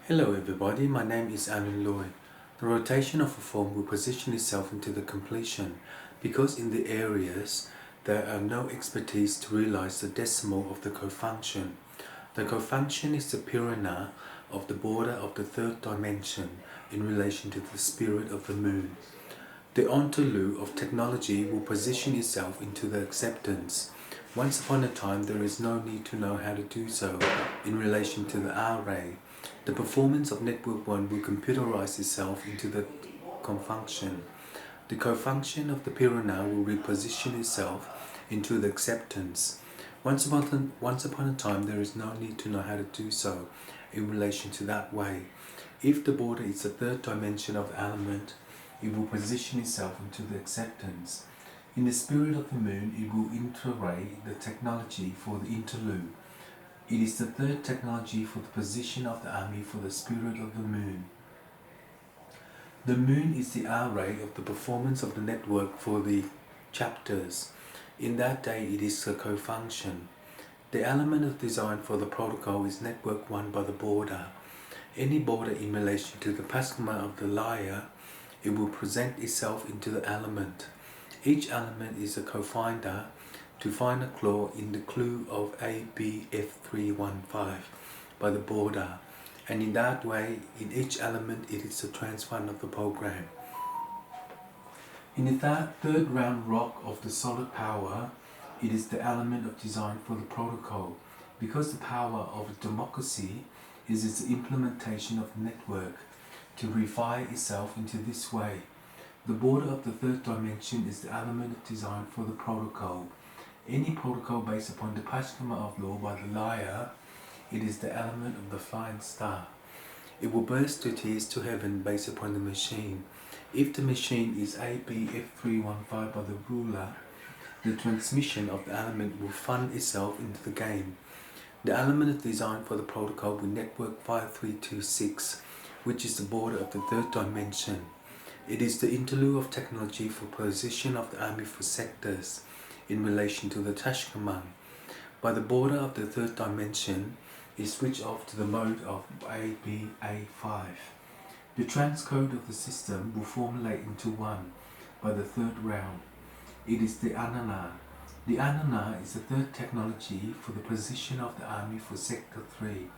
Hello everybody, my name is Aaron Lloyd. The rotation of a form will position itself into the completion because in the areas there are no expertise to realize the decimal of the cofunction. The cofunction is the piranha of the border of the third dimension in relation to the spirit of the moon. The ontolu of technology will position itself into the acceptance. Once upon a time there is no need to know how to do so in relation to the array. The performance of network 1 will computerize itself into the cofunction. The cofunction of the piranha will reposition itself into the acceptance. Once upon a time there is no need to know how to do so in relation to that way. If the border is the third dimension of the element, it will position itself into the acceptance. In the spirit of the moon, it will interray the technology for the interlude. It is the third technology for the position of the army for the spirit of the moon. The moon is the array of the performance of the network for the chapters. In that day, it is the cofunction. The element of design for the protocol is network 1 by the border. Any border in relation to the paschema of the lyre, it will present itself into the element. Each element is a cofinder to find a claw in the clue of ABF315 by the border, and in that way, in each element it is the transfund of the program. In the third round rock of the solid power, it is the element of design for the protocol, because the power of democracy is its implementation of the network to refine itself into this way. The border of the third dimension is the element of design for the protocol. Any protocol based upon the paschema of law by the lyre, it is the element of the flying star. It will burst to tears to heaven based upon the machine. If the machine is ABF315 by the ruler, the transmission of the element will fund itself into the game. The element of design for the protocol will network 5326, which is the border of the third dimension. It is the interlude of technology for position of the army for sectors in relation to the Tashkemang. By the border of the third dimension is switched off to the mode of ABA5. The transcode of the system will formulate into 1 by the third round. It is the Anana. The Anana is the third technology for the position of the army for sector 3.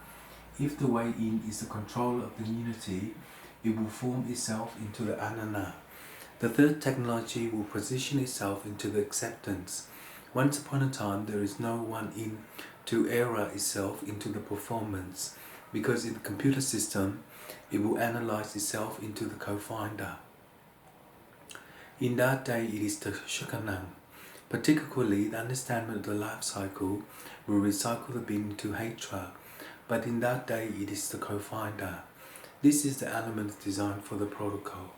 If the way in is the control of the unity, it will form itself into the Anana. The third technology will position itself into the acceptance. Once upon a time, there is no one in to error itself into the performance, because in the computer system, it will analyze itself into the cofinder. In that day, it is the Shukanang. Particularly, the understanding of the life cycle will recycle the being to Hatra, but in that day, it is the cofinder. This is the element designed for the protocol.